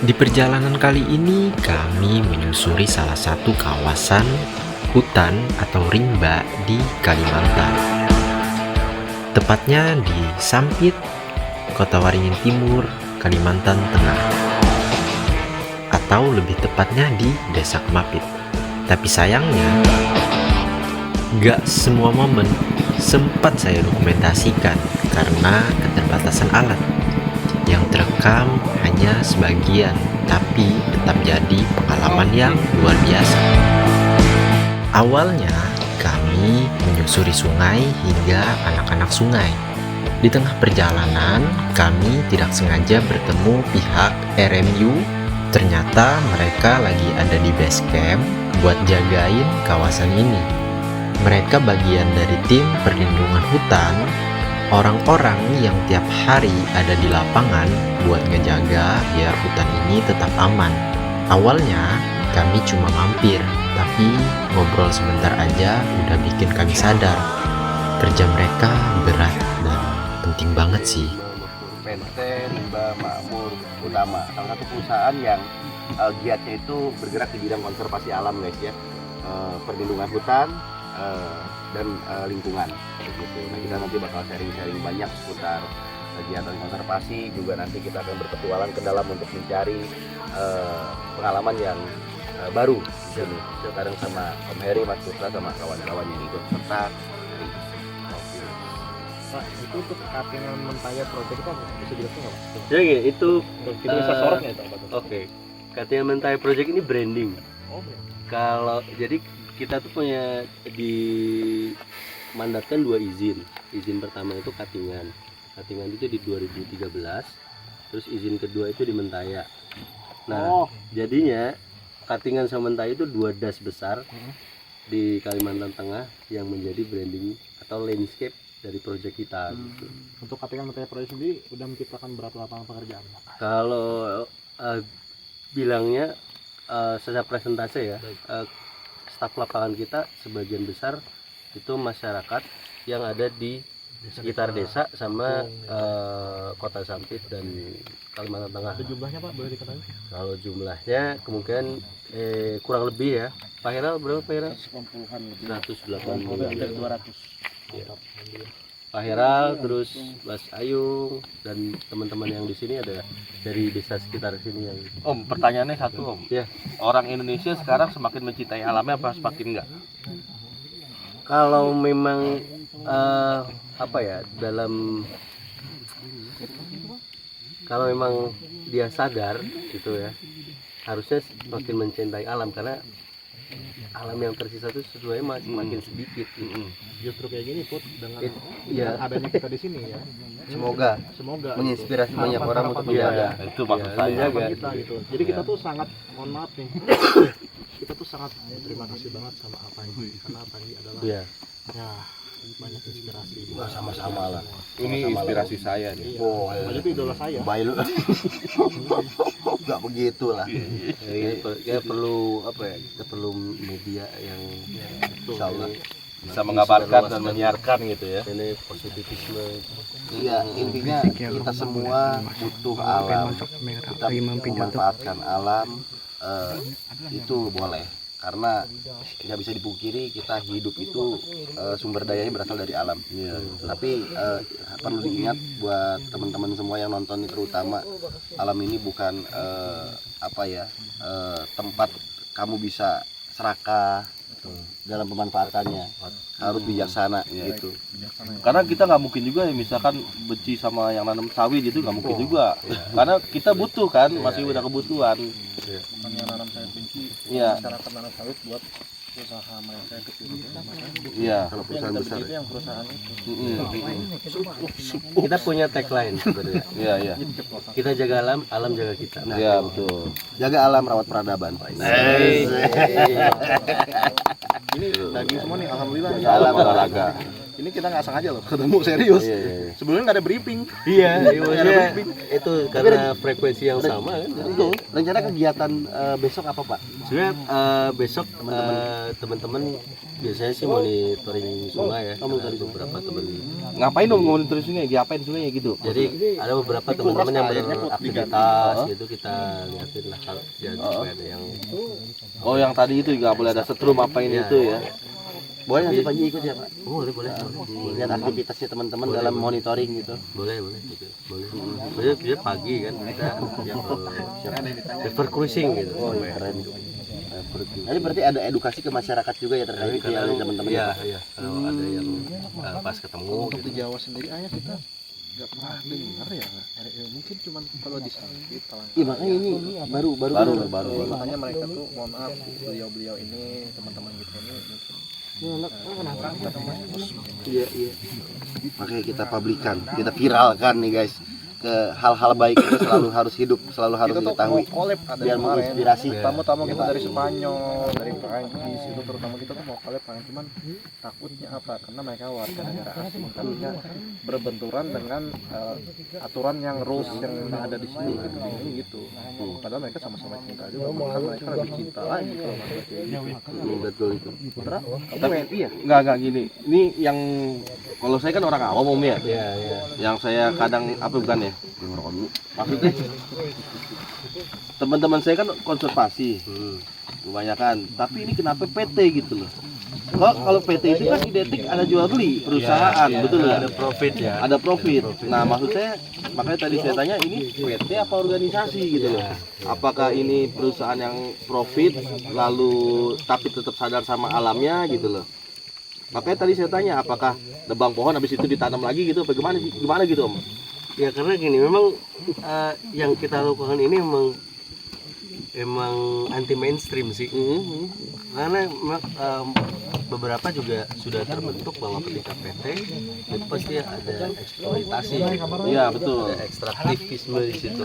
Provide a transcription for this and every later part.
Di perjalanan kali ini kami menyusuri salah satu kawasan hutan atau rimba di Kalimantan. Tepatnya di Sampit, Kota Waringin Timur, Kalimantan Tengah. Atau lebih tepatnya di Desa Kemapit. Tapi sayangnya, gak semua momen sempat saya dokumentasikan karena keterbatasan alat. Yang terekam hanya sebagian, tapi tetap jadi pengalaman yang luar biasa. Awalnya kami menyusuri sungai hingga anak-anak sungai. Di tengah perjalanan kami tidak sengaja bertemu pihak RMU. Ternyata mereka lagi ada di base camp buat jagain kawasan ini. Mereka bagian dari tim perlindungan hutan, orang-orang yang tiap hari ada di lapangan buat ngejaga biar hutan ini tetap aman. Awalnya kami cuma mampir, tapi ngobrol sebentar aja udah bikin kami sadar kerja mereka berat dan penting banget sih. PT Rimba Makmur Utama, salah satu perusahaan yang giatnya itu bergerak di bidang konservasi alam guys ya, perlindungan hutan dan lingkungan gitu. Nah, kita nanti bakal sharing-sharing banyak seputar kegiatan konservasi, juga nanti kita akan berpetualang ke dalam untuk mencari pengalaman yang baru di sini. Sekarang sama Om Heri, Mas Putra, sama kawan-kawan yang ikut serta. Pak, itu untuk cuttingan mentaya project itu apa? Bisa dijelaskan nggak Pak? Jadi itu Kita bisa sorotnya itu apa tuh? oke. Cuttingan Mentai Project ini branding. Oh, bener. Kalau jadi kita tuh punya dimandatkan 2 izin. Izin pertama itu cuttingan. Cuttingan itu di 2013. Terus izin kedua itu di Mentaya. Nah, jadinya cuttingan sama Mentaya itu 2 das besar di Kalimantan Tengah yang menjadi branding atau landscape dari proyek kita gitu. Untuk cuttingan mentaya project sendiri udah menciptakan berapa lapangan pekerjaan Pak? Kalau bilangnya secara presentase ya, staf lapangan kita sebagian besar itu masyarakat yang ada di sekitar desa sama kota Sampit dan Kalimantan Tengah. Ada jumlahnya Pak, boleh diketahui? Kalau jumlahnya kemungkinan kurang lebih ya. Pak Heral berapa Pak Heral? 90-an lebih. 180. Hampir 200. Ya. Pak Heral, terus Mas Ayung dan teman-teman yang di sini ada dari desa sekitar sini yang. Om, pertanyaannya satu Om. Ya. Orang Indonesia sekarang semakin mencintai alamnya apa semakin enggak? Kalau memang apa ya, kalau memang dia sadar gitu ya, harusnya semakin mencintai alam karena alam yang tersisa itu sesuai semakin sedikit gitu. Justru kayak gini Put, dengan Ya, adanya kita di sini ya. Semoga Semoga menginspirasi gitu. banyak orang untuk Harapan menjaga. Itu maksud Ya, saya. menjaga. harapan kita gitu. Jadi kita tuh sangat, mohon maaf nih, kita tuh sangat terima kasih banget sama Apanji, karena Apanji adalah ya. ya banyak inspirasi. Sama-sama lah. Ini inspirasi saya nih. Iya. Oh, Apanji itu idola saya. Baik lu. Enggak begitu lah. Ya, perlu apa ya? Kita perlu media yang Insya Allah. Bisa mengabarkan dan menyiarkan gitu ya. ini positivisme. Iya, intinya kita semua butuh alam. Kita memanfaatkan alam itu boleh, karena nggak bisa dipungkiri kita hidup itu sumber dayanya berasal dari alam. Tapi perlu diingat buat teman-teman semua yang nonton ini, terutama alam ini bukan tempat kamu bisa serakah dalam pemanfaatannya, harus bijaksana gitu. Karena kita nggak mungkin juga ya, misalkan benci sama yang nanam sawit gitu nggak mungkin juga. Karena kita butuh kan, masih ada kebutuhan. Bukan yang nanam saya benci, Iya. masyarakat nanam sawit buat usaha mereka kecil. Iya. Kalau Yang perusahaan kita besar, benci itu yang perusahaan itu. Kita punya tagline sebenarnya. Iya, iya. Kita jaga alam, alam jaga kita. Nah, Iya, betul. jaga alam, rawat peradaban. Ini daging semua nih, alhamdulillah. Jaga alam, olahraga. Ini kita nggak sengaja loh ketemu serius. Sebelumnya nggak ada briefing. Iya, maksudnya itu karena frekuensi yang sama kan. Betul. Rencana kegiatan besok apa Pak? Sebenarnya besok teman-teman biasanya sih monitoring sungai ya. Ada beberapa teman. Ngapain dong monitoring sungai? Diapain sungainya gitu? Jadi ada beberapa teman-teman yang beraktivitas gitu, kita liatin lah kalau jangan sampai ada yang. Oh, yang tadi itu nggak boleh ada setrum apa ini itu ya. Boleh nanti pagi ikut ya Pak? Boleh. Lihat aktivitasnya teman-teman dalam monitoring gitu. Boleh. Biasanya pagi kan kita yang river cruising gitu. Oh keren. Jadi berarti ada edukasi ke masyarakat juga ya terkait itu ya teman-teman. Iya. Kalau ada yang pas ketemu Untuk gitu. di Jawa sendiri ayah kita nggak pernah dengar ya mungkin cuma kalau di Sangkit Iya makanya ini baru. makanya mereka tuh mohon maaf beliau ini teman-teman kita ini Iya. Makanya kita publikan, kita viralkan nih guys. Ke hal-hal baik itu selalu harus hidup, selalu harus kita tuh diketahui. mau collab ada Biar kemarin. menginspirasi. Tamu-tamu kita dari Spanyol, dari Perancis itu terutama kita tuh mau collab kan cuman takutnya apa? Karena mereka warga negara asing takutnya berbenturan dengan aturan yang rules yang ada di sini gitu. Padahal mereka sama-sama cinta juga, bahkan mereka lebih cinta lagi kalau masalah Betul itu. Tapi WNI ya? Enggak gini. Ini yang kalau saya kan orang awam Om ya. Iya. Yang saya kadang apa bukan ya? Maksudnya teman-teman saya kan konservasi kebanyakan, tapi ini kenapa PT gitu loh? Kalau PT itu kan identik ada jual beli perusahaan, betul nggak? Ada profit ya. Ada profit. Nah maksud saya makanya tadi saya tanya ini PT apa organisasi gitu loh? Apakah ini perusahaan yang profit lalu tapi tetap sadar sama alamnya gitu loh? Makanya tadi saya tanya apakah nebang pohon habis itu ditanam lagi gitu, apa gimana gitu Om? Ya karena gini, memang yang kita lakukan ini emang anti mainstream sih. Karena beberapa juga sudah terbentuk bahwa ketika PT itu pasti ada eksploitasi. Iya betul. Ada ekstraktivisme di situ.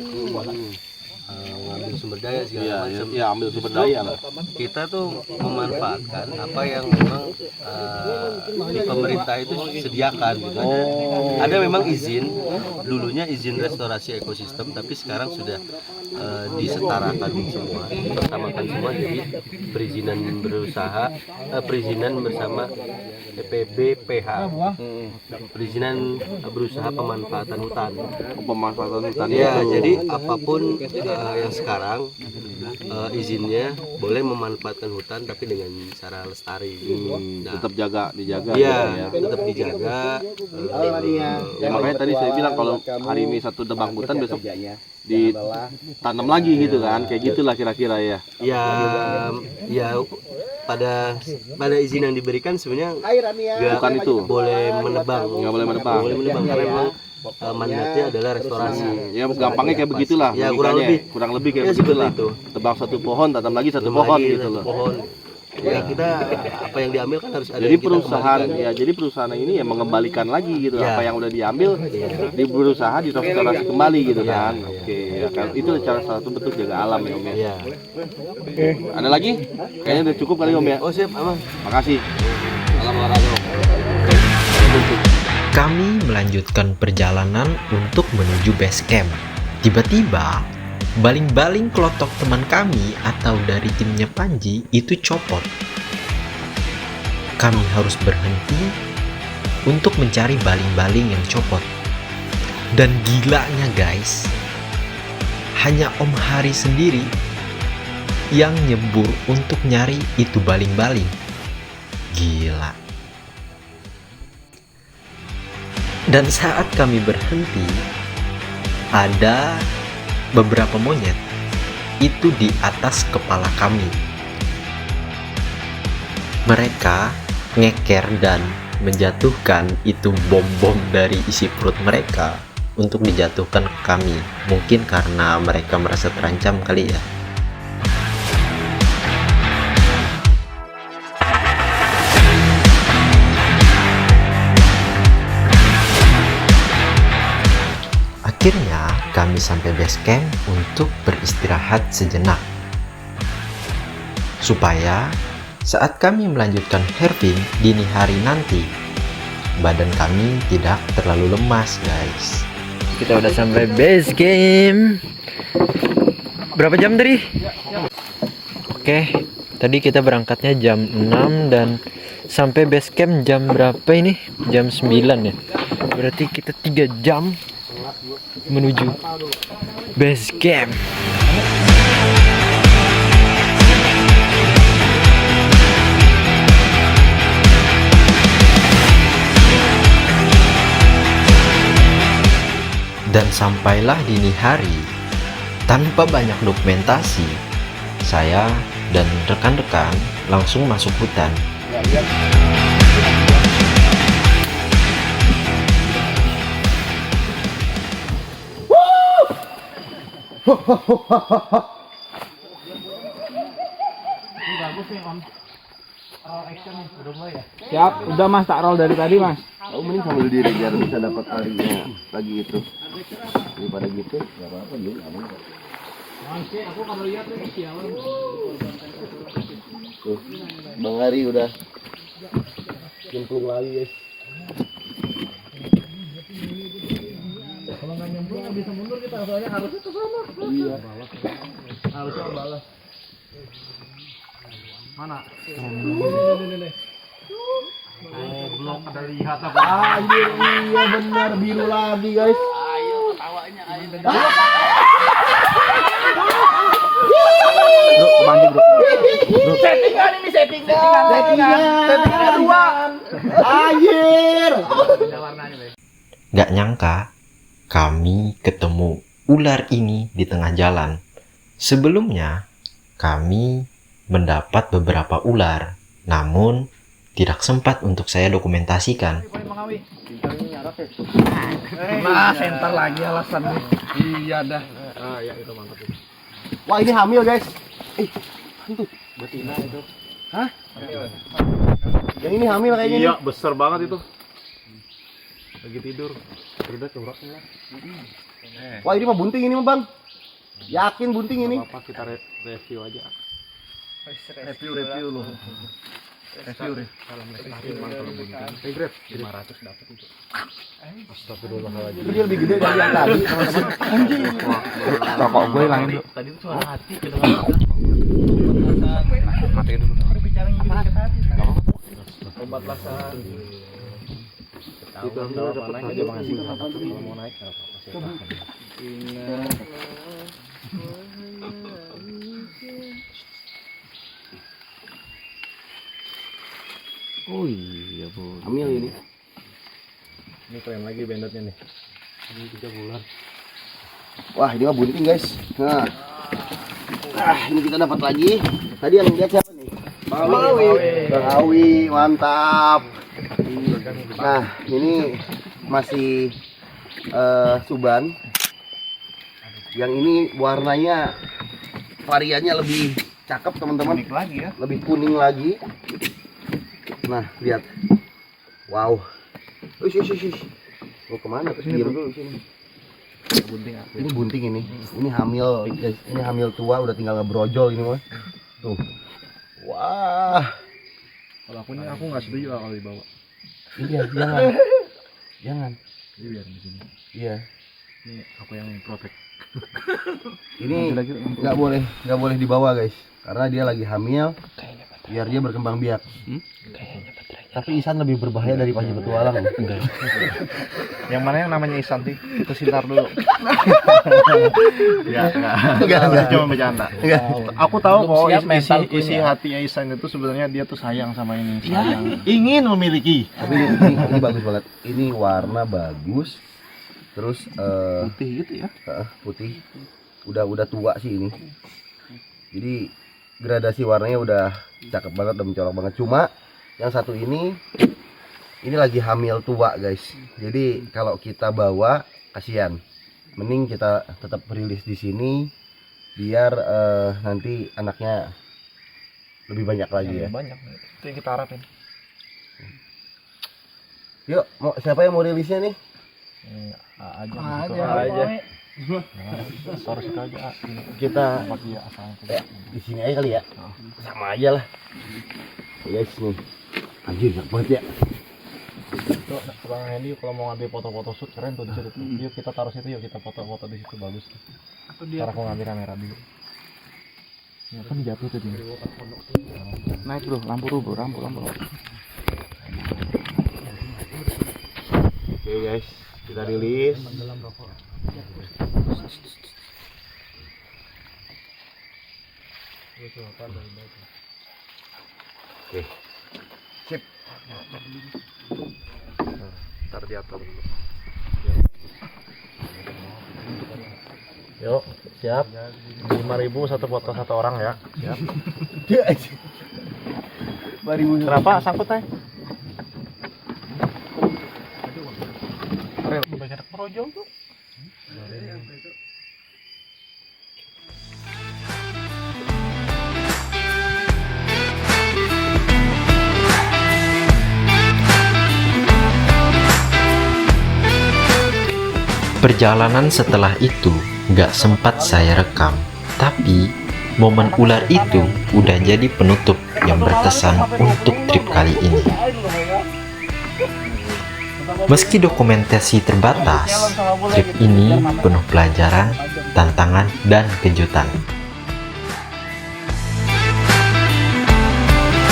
Ngambil sumber daya segala macam. Iya ambil sumber daya lah. Kita tuh memanfaatkan apa yang memang di pemerintah itu sediakan gitu. Ada memang izin, dulunya izin restorasi ekosistem, tapi sekarang sudah disetarakan semua, dipersamakan semua, jadi perizinan berusaha, perizinan bersama PPBPH, perizinan berusaha pemanfaatan hutan. Pemanfaatan hutan Ya, itu. jadi apapun yang sekarang izinnya boleh memanfaatkan hutan tapi dengan cara lestari. Nah, tetap dijaga iya, gitu ya. tetap dijaga. Ya, makanya tadi saya bilang kalau hari ini satu tebang hutan besok ditanam lagi gitu kan, kayak gitulah kira-kira ya. Ya pada izin yang diberikan sebenarnya Bukan itu. boleh menebang, Nggak boleh menebang. karena memang mandatnya adalah restorasi. Ya gampangnya kayak begitulah. Ya, logikanya. kurang lebih kayak Ya, seperti begitulah. itu. Tebang satu pohon, tanam lagi satu Belum pohon lagi gitu satu loh. pohon. Ya kita apa yang diambil kan harus ada. Jadi yang kita perusahaan kembalikan. ya, jadi perusahaan ini ya mengembalikan lagi gitu Ya. apa yang udah diambil, di berusaha direstorasi kembali gitu Ya, kan. ya. Oke, ya kan itu cara salah satu bentuk jaga alam ya Om ya. Iya. Ada lagi? Kayaknya udah cukup kali Om ya. Oh siap, aman. Makasih. Salam olahraga. Kami melanjutkan perjalanan untuk menuju base camp. Tiba-tiba, baling-baling kelotok teman kami atau dari timnya Panji itu copot. Kami harus berhenti untuk mencari baling-baling yang copot. Dan gilanya guys, hanya Om Hari sendiri yang nyebur untuk nyari itu baling-baling. Gila. Dan saat kami berhenti, ada beberapa monyet itu di atas kepala kami. Mereka ngeker dan menjatuhkan itu bom-bom dari isi perut mereka untuk dijatuhkan ke kami. Mungkin karena mereka merasa terancam kali ya. Akhirnya kami sampai base camp untuk beristirahat sejenak. Supaya saat kami melanjutkan herping dini hari nanti, badan kami tidak terlalu lemas guys. Kita udah sampai base camp. Berapa jam tadi? Oke, Tadi kita berangkatnya jam 6 dan sampai base camp jam berapa ini? Jam 9 ya. Berarti kita 3 jam menuju base camp. Dan sampailah dini hari, tanpa banyak dokumentasi, saya dan rekan-rekan langsung masuk hutan. Siap, udah Mas, tak roll dari tadi Mas. Aku mending sambil diri biar bisa dapat arinya lagi itu. Daripada gitu, nggak apa-apa juga. Tuh, Bang Ari udah nyemplung lagi guys. Kalau nggak nyemplung nggak bisa mundur kita, soalnya harusnya ke sana. Iya. Harusnya balas. Mana? Nih. Belum ada lihat apa? Iya benar biru lagi guys. Ayo tawanya ayo. Bro, kebantu bro. Settingan ini settingan kedua. Anjir. Gak nyangka kami ketemu ular ini di tengah jalan. Sebelumnya kami mendapat beberapa ular, namun tidak sempat untuk saya dokumentasikan. Nah, center lagi alasannya. Iya dah. Ya itu mantap. Wah ini hamil guys. Hantu. Betina itu. Hah? Yang ini hamil kayaknya. Iya, besar banget itu. Lagi tidur. Udah coraknya. Wah ini mah bunting ini mah bang. Yakin bunting ini. Apa kita review aja. Review loh. Review deh. Hey Grab, 500 dapat itu. Astagfirullahaladzim. Itu dia lebih gede dari yang tadi teman-teman. Anjing. Rokok gue hilangin dulu. Tadi tuh suara hati kedengaran. Matiin dulu. Bicara ngibir ke hati. Obat lasan. Itu Udah dapat aja Bang Asing. Kalau mau naik enggak apa-apa. Oh iya bu. Hamil ini. Ini keren lagi bandetnya nih. Ini 3 bulan. Wah ini mah bunting guys. Nah. Ini kita dapat lagi. Tadi yang lihat siapa nih? Bang Awi, mantap. Nah ini masih Suban. Yang ini warnanya variannya lebih cakep teman-teman. Kuning lagi ya. Lebih kuning lagi. Nah lihat. Wow. Ush. Mau kemana? Sini dulu sini. Bunting aku. Ini bunting ini. Ini hamil guys. Ini hamil tua udah tinggal ngebrojol ini mah. Tuh. Wah. Kalau aku ini aku nggak setuju kalau dibawa. Iya, jangan. Jangan. Ini biar di sini. Iya. Ini aku yang protek. Ini nggak boleh dibawa guys. Karena dia lagi hamil. Biar dia berkembang biak. Tapi Isan lebih berbahaya dari Panji Petualang. Enggak. Yang mana yang namanya Isan sih? Itu Sintar dulu. Enggak. Cuma bercanda. Aku tahu kok isi hatinya Isan itu sebenarnya dia tuh sayang sama ini. Sayang. Ingin memiliki. Tapi ini bagus banget. Ini warna bagus. Terus Putih gitu ya. putih. Udah tua sih ini. Jadi gradasi warnanya udah cakep banget, udah mencolok banget. Cuma yang satu ini lagi hamil tua guys. Jadi kalau kita bawa kasihan. Mending kita tetap rilis di sini biar nanti anaknya lebih banyak lagi ya. Banyak. Itu yang kita harapin. Yuk, siapa yang mau rilisnya nih? aja. Sorry kita aja. Kita Dia asal di sini aja kali ya. Sama aja lah. Guys nih. Anjir, enak banget ya. Tuh, Bang Hendy kalau mau ngambil foto-foto shoot keren tuh di situ. Yuk kita taruh situ, yuk kita foto-foto di situ bagus. Ntar aku ngambil kamera dulu. Ya kan jatuh tadi. Naik bro, lampu bro, lampu. Oke guys, kita rilis. Oke, sip. Ntar diatur. Yuk, siap. 5.000 satu foto satu orang ya. Siap. Berapa sangkutnya? Banyak merojol tuh. Perjalanan setelah itu nggak sempat saya rekam, tapi momen ular itu udah jadi penutup yang berkesan untuk trip kali ini. Meski dokumentasi terbatas, trip ini penuh pelajaran, tantangan, dan kejutan.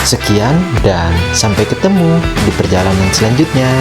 Sekian dan sampai ketemu di perjalanan selanjutnya.